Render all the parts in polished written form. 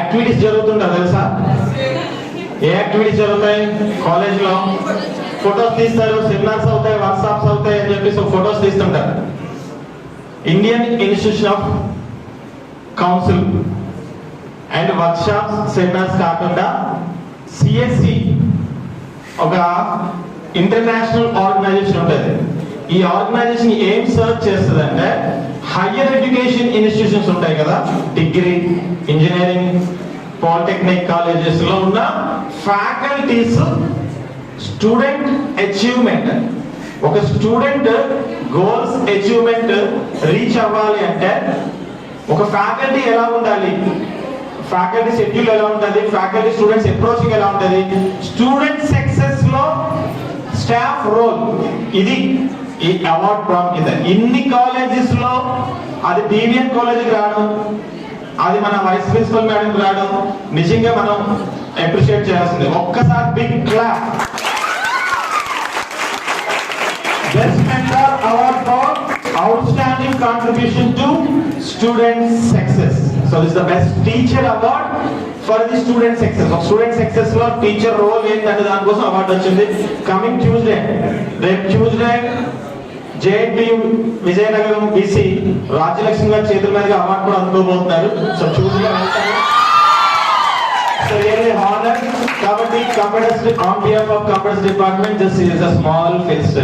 Activities జరుగుతుంటా తెలుసా? ఏ activities జరుగుతాయి కాలేజ్లో? ఫొటోస్ తీస్తారు, సెమినార్స్ అవుతాయి, వర్క్షాప్స్ అవుతాయి అని చెప్పేసి ఫొటోస్ తీస్తుంటారు. Indian institution of council and workshops seminars కాకుండా సిఎస్సి ఒక ఇంటర్నేషనల్ ఆర్గనైజేషన్ ఉంటుంది. ఈ ఆర్గనైజేషన్ ఏం సర్చ్ చేస్తుంది అంటే హయ్యర్ ఎడ్యుకేషన్ ఇన్స్టిట్యూషన్స్ ఉంటాయి కదా, డిగ్రీ, ఇంజనీరింగ్, పాలిటెక్నిక్ కాలేజెస్ లో ఉన్న ఫ్యాకల్టీస్ స్టూడెంట్ అచీవ్మెంట్, ఒక స్టూడెంట్ గోల్స్ అచీవ్మెంట్ రీచ్ అవ్వాలి అంటే ఒక ఫ్యాకల్టీ ఎలా ఉండాలి, ఫ్యాకల్టీ షెడ్యూల్ ఎలా ఉంటుంది, ఫ్యాకల్టీ స్టూడెంట్స్ అప్రోచింగ్ ఎలా ఉంటుంది, స్టూడెంట్ సక్సెస్ లో స్టాఫ్ రోల్, ఇది ఈ అవార్డ్ ప్రామ్ కింద. ఇన్ని కాలేజెస్ లో అది డివిఎన్ కాలేజీకి రావడం, అది మన వైస్ ప్రిన్సిపల్ మేడం రావడం నిజంగా మనం అప్రిషియేట్ చేయాల్సింది. ఒక్కసారి big clap. Best mentor award for outstanding contribution to student success. So this is the best teacher award for the student success. So student success lo teacher role ఏంటంటే దానికోసం award వచ్చింది. Coming Tuesday, రేపు Tuesday JNTU Vizianagaram BC Rajyalakshmi garu చేతుల మీదుగా award కూడా అందుకోబోతున్నారు. So Tuesday so really honour. కాబట్టి computers on behalf of computers department this is a small fest.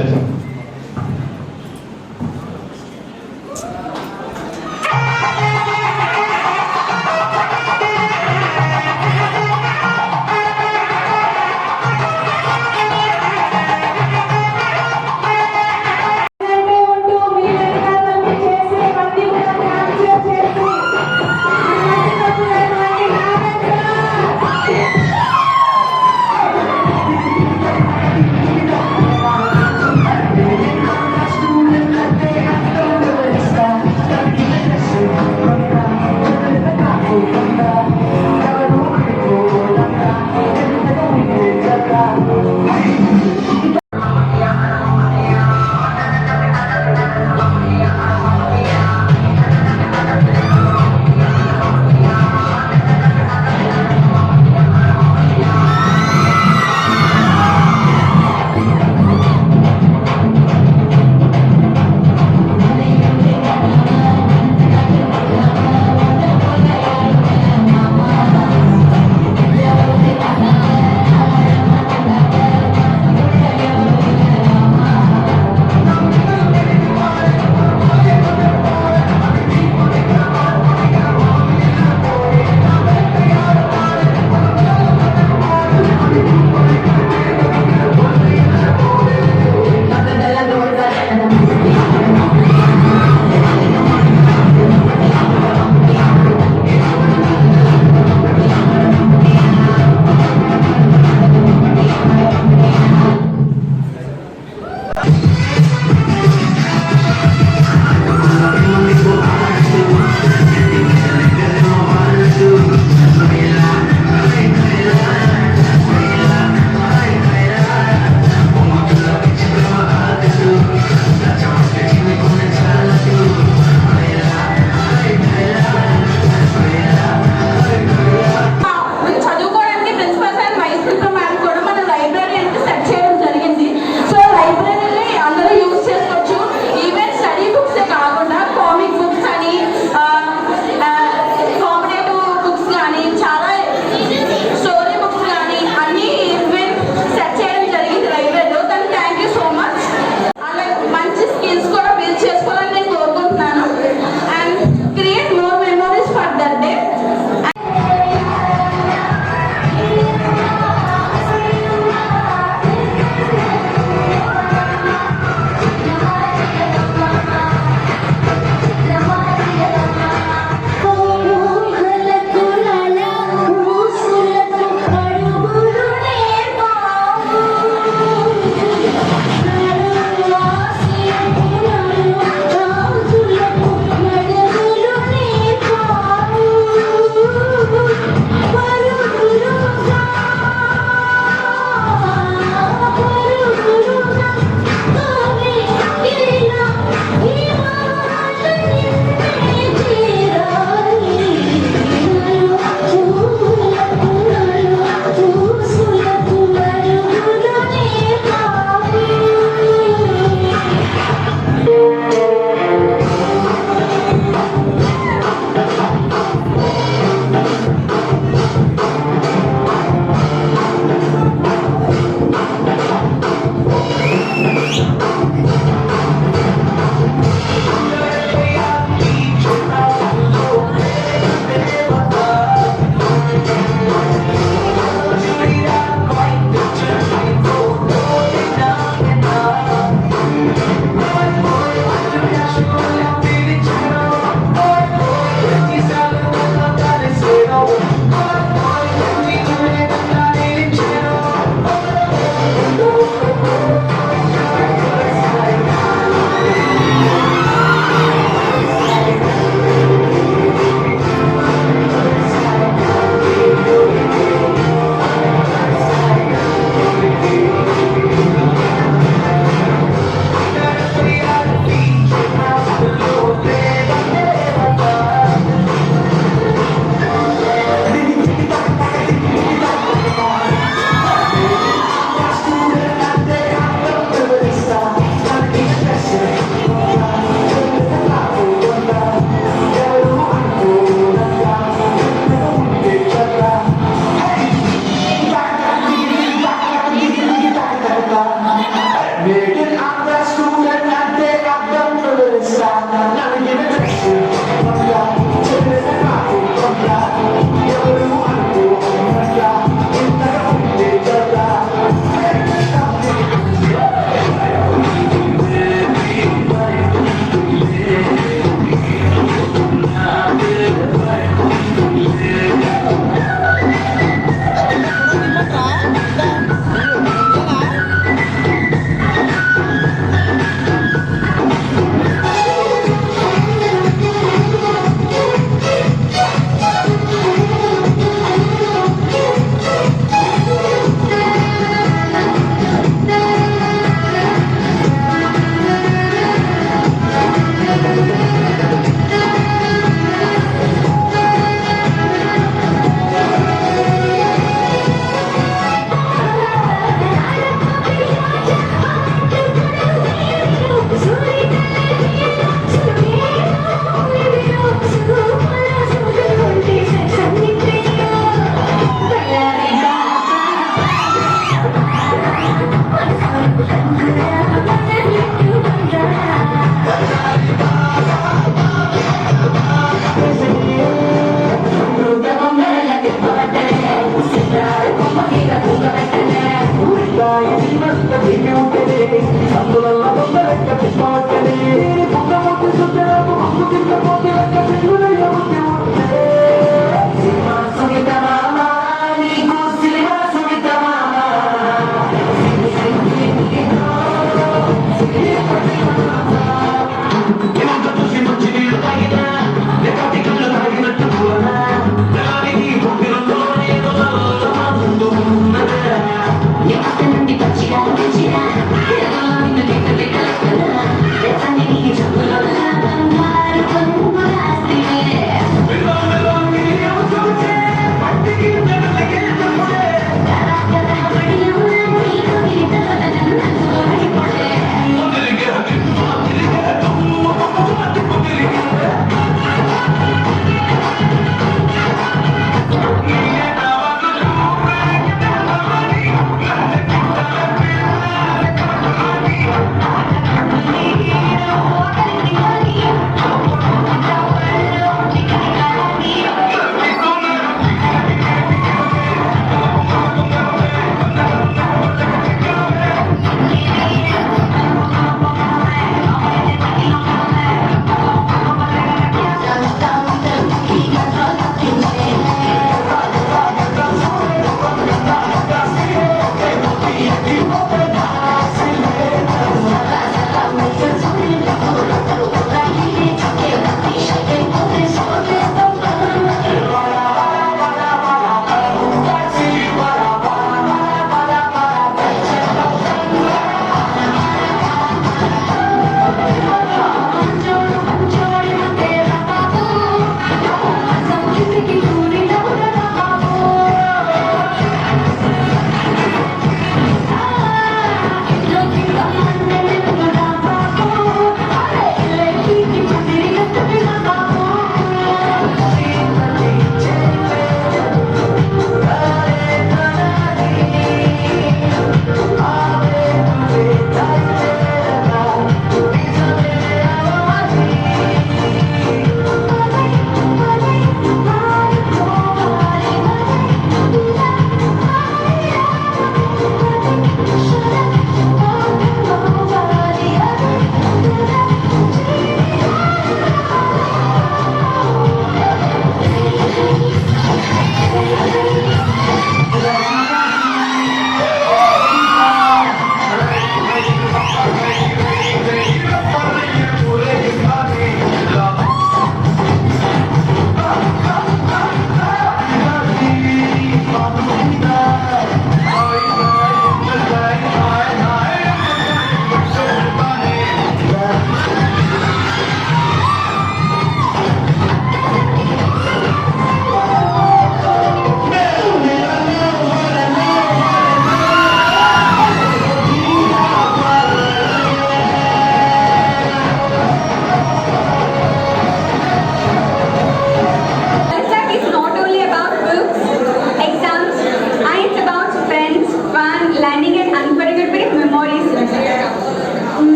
Let's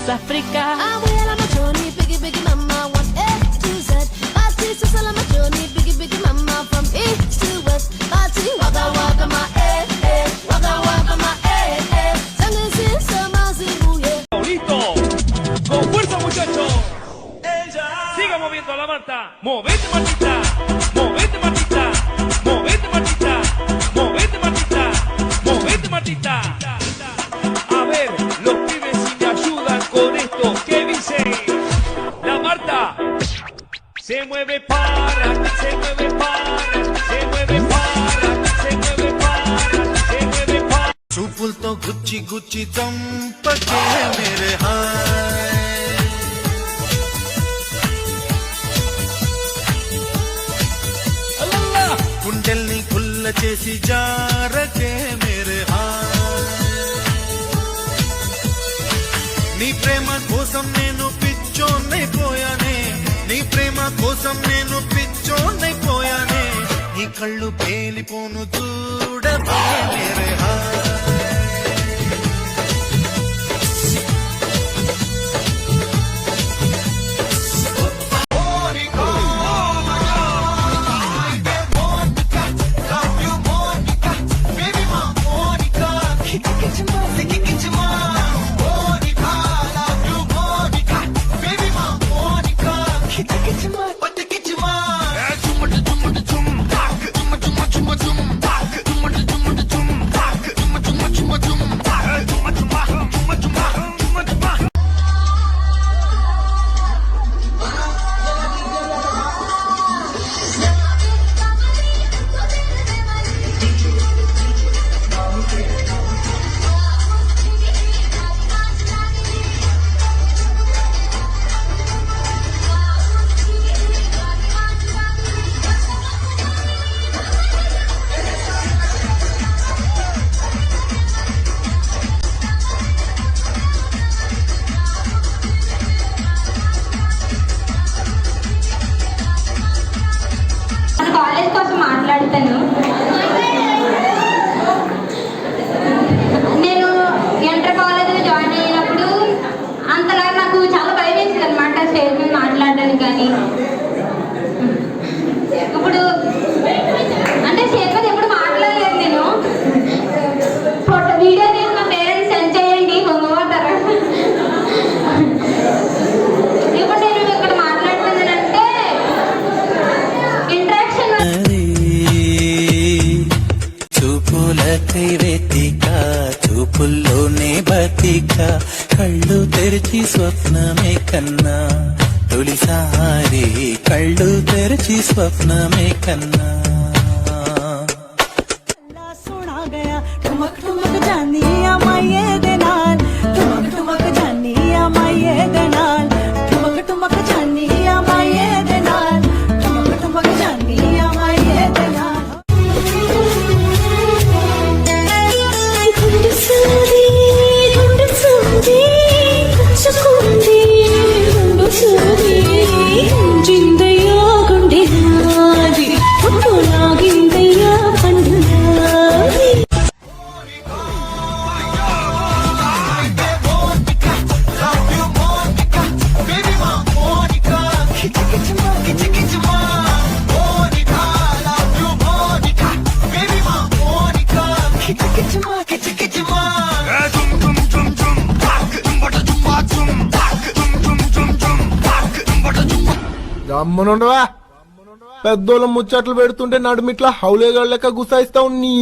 África. I will on my journey, biggie, biggie mama, one A to Z. Party, so on my journey, biggie, biggie mama, from east to west. Party, waka, waka, my waka, waka, my Sangre sin samazi, yeah. ¡Listo! ¡Con fuerza, muchachos! Siga moviendo la Marta. ¡Movete, Martita! ¡Movete, Martita! ¡Movete, Martita! ¡Movete, Martita! ¡Movete, Martita! A ver, los pibes si me ayudan con esto. ¿Qué dice? La Marta se mueve para, se mueve para, se mueve para, se mueve para, se mueve para. చూపులతో గుచ్చి గుచ్చి చంపకే మేరే hi గుండెల్ని కుల్ల చేసి జారకే మేరే hi నీ ప్రేమ కోసం నేను పిచ్చోన్నైపోయానే నీ ప్రేమ కోసం నేను పిచ్చోన్నైపోయానే నీ కళ్ళు పేలిపోను చూడవే మేరే హాయ్ కాలేజ్ కోసం మాట్లాడతాను. నేను ఇంటర్ కాలేజీలో జాయిన్ అయినప్పుడు అంతలా నాకు చాలా భయం వేసింది అనమాట స్టేజ్ మీద మాట్లాడడానికి. కానీ ఇప్పుడు అంటే స్టేజ్ మీద ఎప్పుడు మాట్లాడలేదు నేను. ఫోటో వీడియో తీసి మా పేరెంట్స్ సెండ్ చేయండి పొంగబోతారు. ఇప్పుడు నేను ఇక్కడ మాట్లాడుతున్నానంటే ఇంట్రాక్షన్ చూపులకై వెతిక చూపుల్లోనే బతిక కళ్ళు తెరిచి స్వప్నమే కన్నా తొలిసారి కళ్ళు తెరిచి స్వప్నమే కన్నా सुना गया ठुमक ठुमक जानिया माये दे नाल ठुमक ठुमक जानिया माये दे नाल ठुमक ठुमक जानिया माये दे नाल ठुमक ठुमक जानिया माये दे नाल गुंड सूरी चकुंदी गुंड सूरी जिंदया गुंडे नादी पुट्टू लागिंदया पंडु नादी రమ్మనుండవా పెద్దోళ్ళ ముచ్చట్లు పెడుతుంటే నడుమిట్లా హౌలేగాళ్ళ లెక్క గుసాయిస్తావు నీ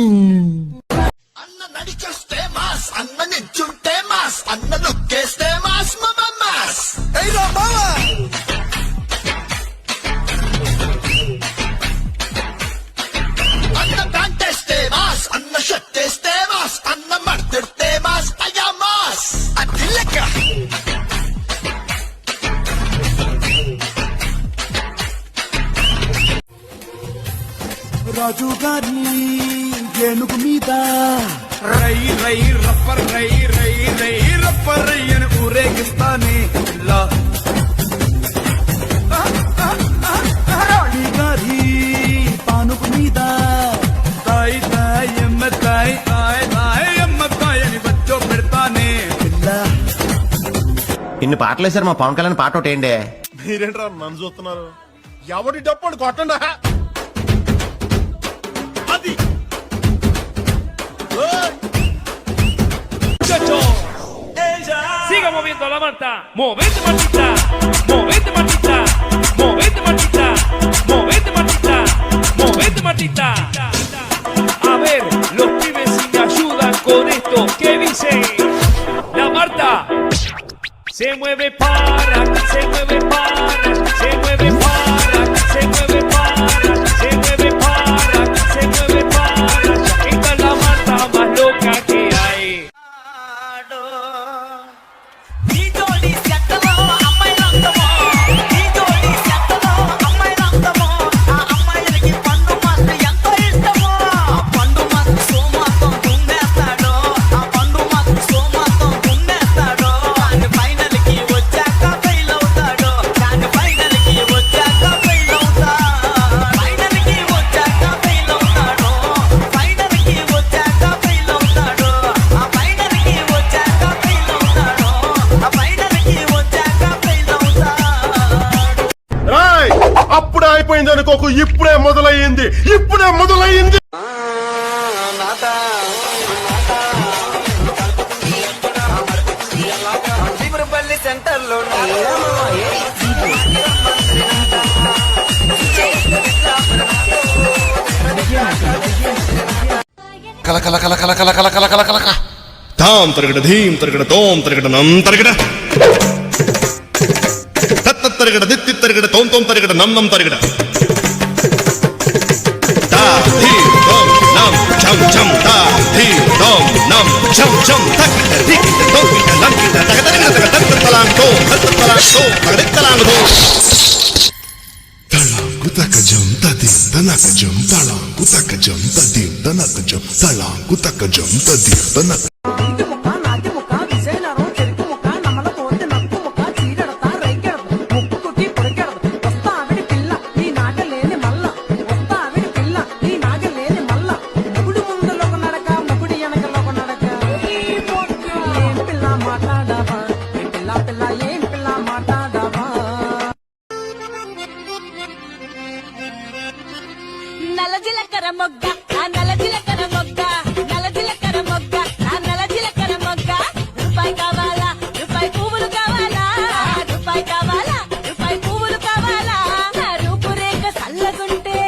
అన్న నడిచేస్తే మాస్ అన్న నిల్చుంటే మాస్ అన్న నొక్కేస్తే మాస్ మాస్ అన్న ప్యాంటేస్తే మాస్ అన్న షర్టేస్తే మాస్ అన్న మర్తిడితే మాస్ అయ్యా మాస్ అది లెక్క రాజు గారి ఏనుగు మీద రై రై రప్పర్ రై రై రై రప్పర్ రై అని ఊరేగిస్తానే ఇలా రాణి గారి పానుపు మీద తాయి తాయి ఎమ్మ తాయి తాయి తాయి ఎమ్మ తాయి అని బచ్చో పెడతానే ఇలా ఇన్ని పాటలు వేశారు, మా పవన్ కళ్యాణ్ పాట ఒకటి ఏంటి? మీరేంట్రా నన్ను చూస్తున్నారు? ఎవడి డప్పుడు కొట్టండా అది. Muchachos, siga moviendo la manta. Movete, Martita. Movete, Martita. Movete, Martita. Movete, Martita. Movete, Martita. A ver, los pibes si me ayudan con esto. ¿Qué dice? La Marta. Se mueve para, se mueve para, se mueve para, se mueve para, se mueve para, se mueve para. Esta es la Marta más loca que hay. అప్పుడే అయిపోయింది అనుకోకు, ఇప్పుడే మొదలయ్యింది, ఇప్పుడే మొదలయ్యింది. కల కల కల కల కల కల కల కల కల కల ధాం తరగడ ధీం తరగడ తోం తరగడ నం తరగడ తత్త తరగడ దిత్తి తరగడ తోం తోం తరగడ నం నం తరగడ దా ధీం తోం నం ఛం ఛం దా ధీం తోం నం ఛం ఛం తక్కిట దిక్కిట తోకిట లంకిట తగ తరగడ తగ తత్త తలాంగ్ తో తత్త తలాంగ్ తో తగ తలాంగ్ తో తలాంగు తకజం తదిం తనకజం తలాంగు తకజం తదిం తనకజం తలాంగు తకజం తదిం తనక నల్ల జీలకర్ర మొగ్గ, ఆ నల్ల జీలకర్ర మొగ్గ, నల్ల జీలకర్ర మొగ్గ, ఆ నల్ల జీలకర్ర మొగ్గ. రూపాయి కావాలా, రూపాయి పువ్వులు కావాలా, రూపాయి కావాలా, రూపాయి పువ్వులు కావాలా. నా రూపురేఖ సల్లగుంటే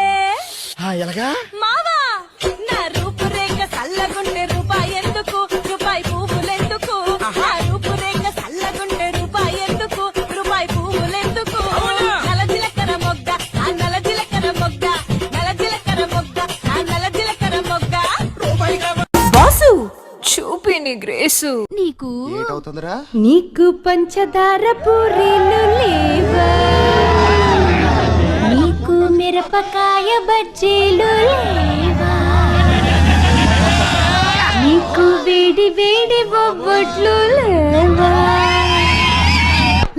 ఎలాగా మావా, నా రూపురేఖ సల్లగుంటే రూపాయి ఎందుకు, రూపాయి పువ్వులెందుకు. నా రూపురేఖ సల్లగుంటే రూపాయి ఎందుకు, రూపాయి పువ్వులెందుకు. నల్ల జీలకర్ర మొగ్గ, ఆ నల్ల జీలకర్ర మొగ్గ, నల్ల జీలకర్ర మొగ్గ, ఆ నల్ల జీలకర్ర మొగ్గ. బాసు చూపిని గ్రేసు. నీకు ఏటవుతుందిరా? నీకు పంచదార పూరీలు లేవా, నీకు మిరపకాయ బజ్జీలు లేవా, నీకు వేడి వేడి బొబ్బట్లు లేవా,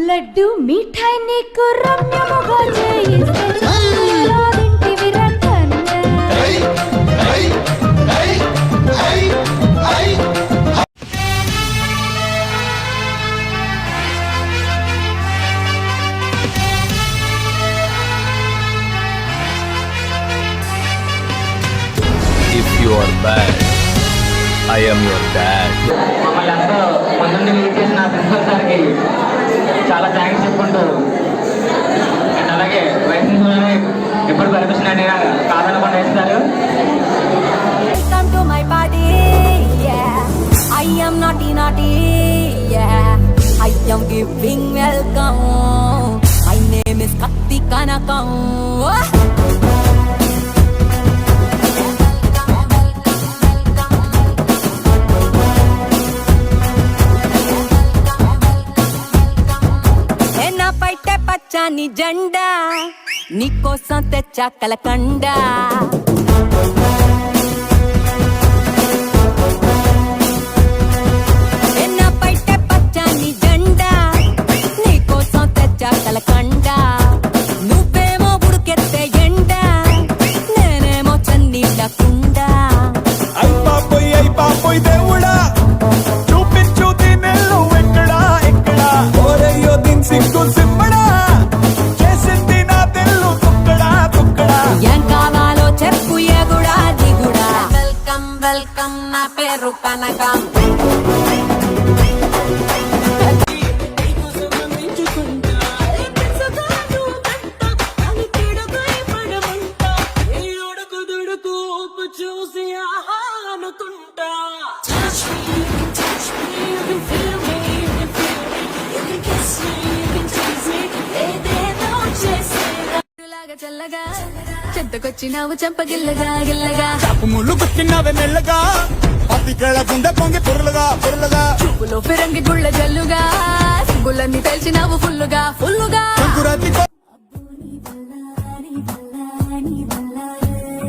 లడ్డు మిఠాయి నీకు రమ్యముగా చేయిస్తే చంద్రులో తింటివి రకన్నా. If you are bad, I am your dad. మమ్మల్ని ఎంతో ముందుండి లీడ్ చేసిన ప్రిన్సిపల్ సార్కి చాలా థ్యాంక్స్ చెప్పుకుంటూ, అండ్ అలాగే వైస్ ప్రిన్సిపల్ని ఎప్పుడు పర్మిషన్ అయినా కాదనకుండా ఇస్తారు. Welcome to my party, yeah. I am naughty, naughty, yeah. I am giving welcome. My name is Katti Kanakam. నా పైట పచ్చని జెండా, నీకోసం తెచ్చా కలకండ. నా పైట పచ్చని జెండా, నీకోసం తెచ్చా కలకండ. నువ్వేమో ఉడికెత్తే ఎండ, నేనేమో చన్నీళ్ళ కుండ. అయిపోయి దేవుడా చూపించు దీనెల్లు ఎక్కడా ఎక్కడా ఓరే నీకు సిమ్మడా చేసింది నా తెల్లు తుక్కడా తుక్కడా ఏం కావాలో చెప్పు ఎగుడా దిగుడా వెల్కమ్ వెల్కమ్ నా పేరు కనకం చూసి ఆహా అనుకుంటా చల్లగా చెద్దకొచ్చినావు చంపగిల్లగా గిల్లగా ముళ్ళు గుచ్చినవే మెల్లగా అతికేళ గుండె పొంగి పొరలుగా పొరలుగా చూపులో ఫిరంగి గుళ్ళ జల్లుగా సిగ్గులన్నీ తెలిసినావు ఫుల్లుగా ఫుల్లుగా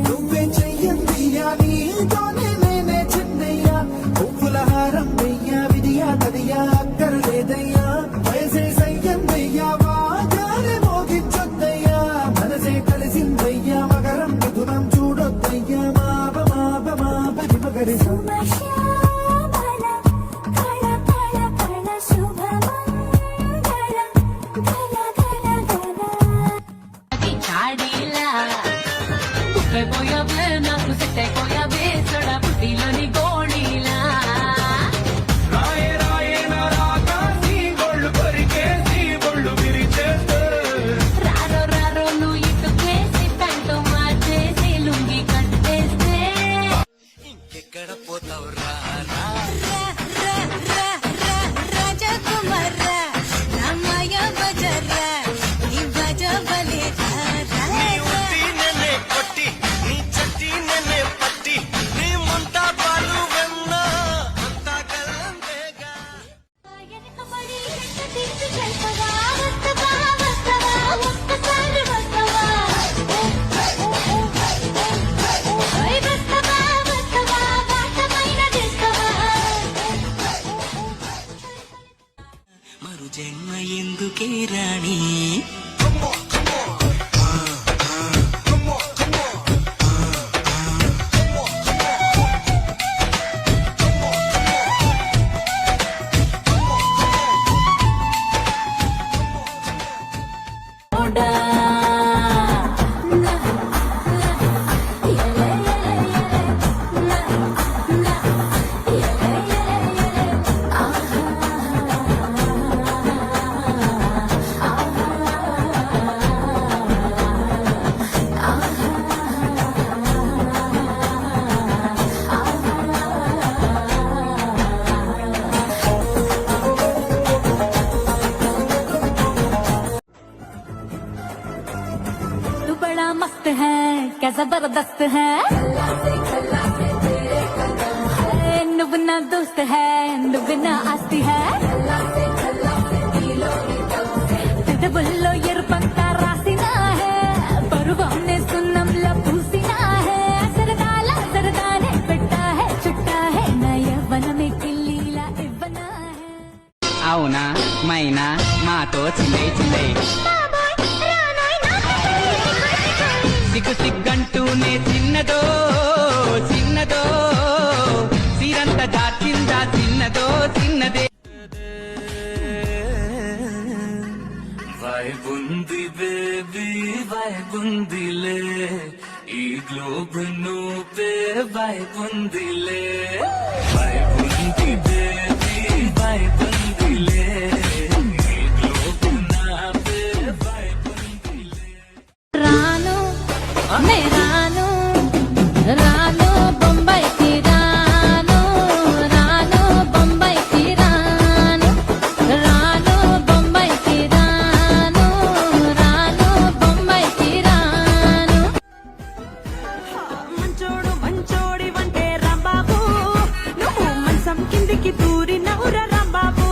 నువ్వే చెయ్యందియా నీతోనే నేనే చిన్నయ్యా పువ్వుల హారం వెయ్యా విధియా కదియా అక్కర్లేదయ్యా వయసే సయ్యందయ్యా వాగానే మోగించొద్దయ్యా మనసే కలిసిందయ్యా మగరం మిథునం చూడొద్దయ్యా మాప మాప మాప మగరి నాకు సెట్ అయిపోయావే సొడా పుట్టిలోని గోళీలా రారో రారో నువ్వు ఇటుకేసి ప్యాంటు మార్చేసి లుంగి కట్టేస్తే ఎక్కడ పోతావురా రాజకుమార్ రామయ్య బజారా ఈ బజబలే నేనే కొట్టి నీ చట్టి నేనే పట్టి నీ ముంత పాలు వెన్న అంతా కలంతేగా మరు జన్మ ఎందుకే రాణి तू बड़ा मस्त है क्या जबरदस्त है నువ్వు నా దోస్త్ है నువ్వు నా ఆస్తి है పెదవుల్లో ఎరుపంతా రాసినా है పరువాన్నే సున్నంలో పూసినా है సరదాల సరదానే పెట్టా है చుట్టా है నా యవ్వనమే కిల్లీలా ఇవ్వనా है అవునా మైనా మాతో చిల్లై చిల్లై సిగ్గు సిగ్గంటూనే చిన్నదో చిన్నదో సిరంత దాచిందా చిన్నదో చిన్నదే వైబుంది బేబీ వైబుందిలే ఈ గ్లోబ్ నువ్వే వైబుందిలే వైబుంది బేబీ వైబుందిలే ఈ గ్లోబ్ నావే వైబుందిలే రాను నే రాను రాను బొంబాయికి రాను రాను బొంబాయికి రాను రాను బొంబాయికి రాను రాను బొంబాయికి రాను మంచోడు మంచోడి వంటే రాంబాబు నువ్వు మంచం కిందికి దూరినవురా రాంబాబు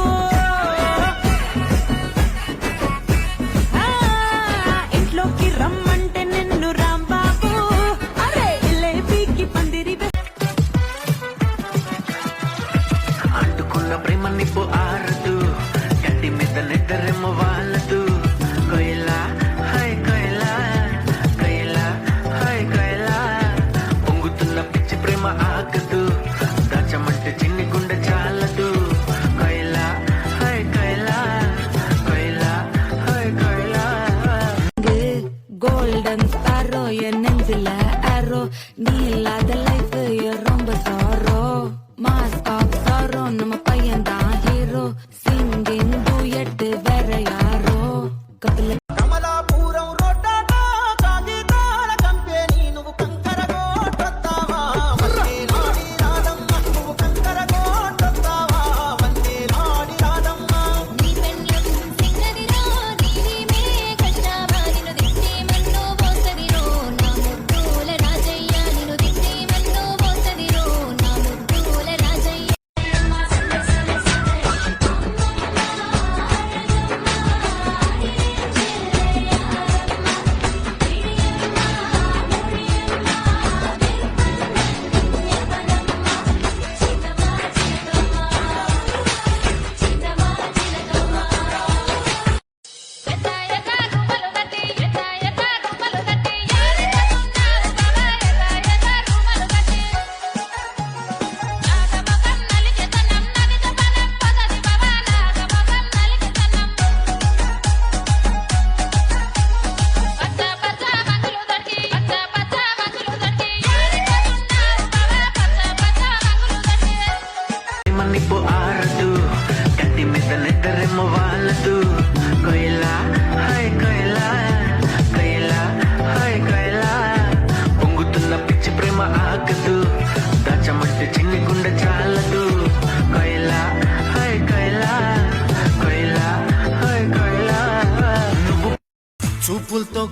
ఇంట్లోకి రమ్మంటే నిన్ను రాంబాబు అరే ఇలేబీకి పందిరి అంటుకున్న ప్రేమ నిప్పు ఆరదు గడ్డి మీద నిద్రెమ్మ వాళ్ళదు కొయిలా హై కొయిలా కొయిలా హై కొయిలా పొంగుతున్న పిచ్చి ప్రేమ ఆగదు దాచమంటే చిన్ని గుండె చాలదు కొయిలా హై కొయిలా కొయిలా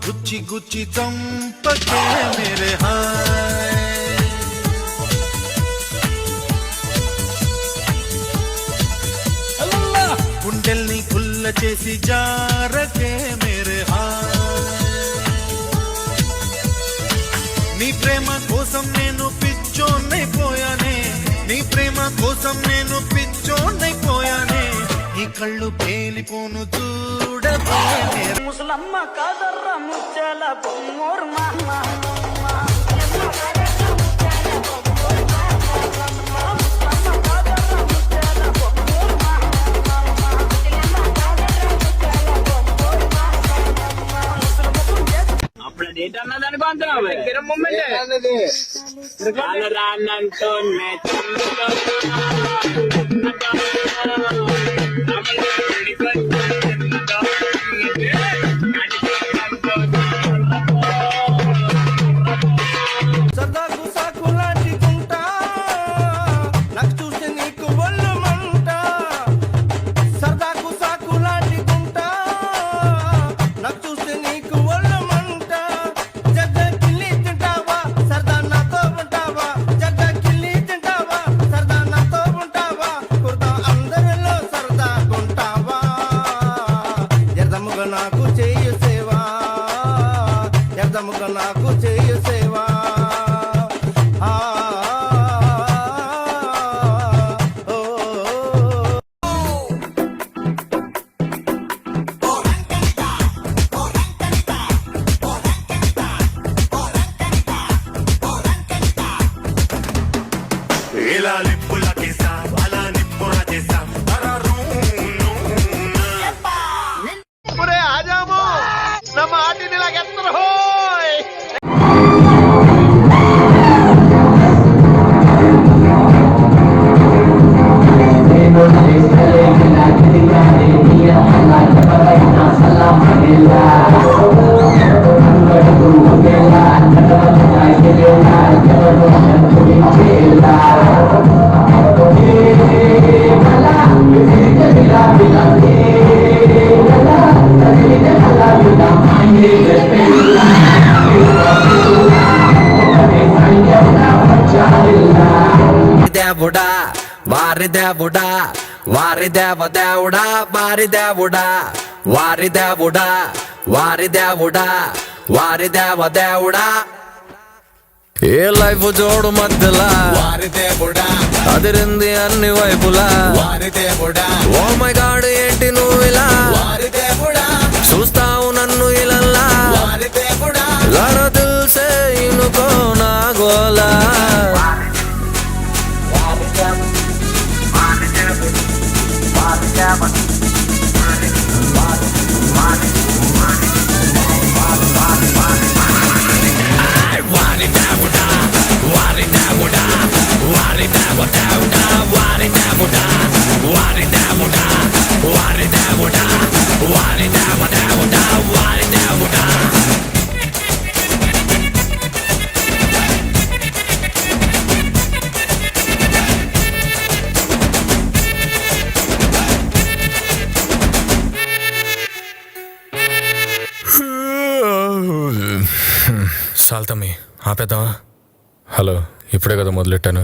గుచ్చి గుచ్చి చంపకే మేరే హాయ్ గుండెల్ని కుల్ల చేసి జారకే మేరే హాయ్ నీ ప్రేమ కోసం నేను పిచ్చోన్నైపోయానే నీ ప్రేమ కోసం నేను పిచ్చోన్నైపోయానే నీ కళ్ళు పేలిపోను చూడబే ముసలమ్మ కాదర్ర ముచ్చాల బొమ్మోరు మామ అప్పుడు డేట్ అన్నదాని రానంటూ సరదాకు సాకులాంటి గుంటా నాకు చూస్తే నీకు ఒళ్ళు మంట సరదాకు సాకులాంటి గుంటా నాకు చూస్తే నీకు ఒళ్ళు మంట జగ్గ కిల్లి తింటావా సరదా నాతో ఉంటావా జగ్గ కిల్లి తింటావా సరదా నాతో ఉంటావా కుర్తా అందరిలో సరదా ఉంటావా ఎర్దముగా నాకు చేయు సేవా ఎర్దముగా నాకు చేయు సేవా ఇలా నిప్పుల కేసాం అలా నిప్పుల చేసాం ఆజాము నా మాటిని లాగెత్తరు హోయ్ దేవుడా వారి దేవుడా వారి దేవుడా వారి దేవుడా వారి దేవుడా వారి దేవుడా వారి దేవుడా ఏ లైఫ్ జోడు మధ్యలా వారి దేవుడా అదిరింది అన్ని వైపులా వారి దేవుడా ఓ మై గాడ్ ఏంటి నువ్వు ఇలా వారి దేవుడా చూస్తావు నన్ను ఇలా వారి దేవుడా లడ దిల్సే ఇనుకో నా గోలా సాల్తమ్మి ఆపేద్దామా? హలో, ఇప్పుడే కదా మొదలెట్టాను.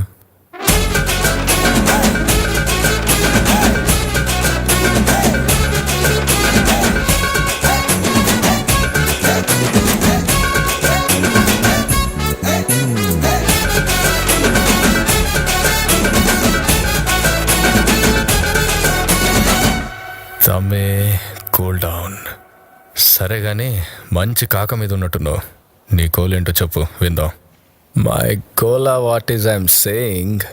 తమ్మి కూల్ డౌన్. సరే గాని మంచి కాక మీద ఉన్నట్టున్నావు. నీ గోల్ ఏంటో చెప్పు విందాం. My goal what is I'm saying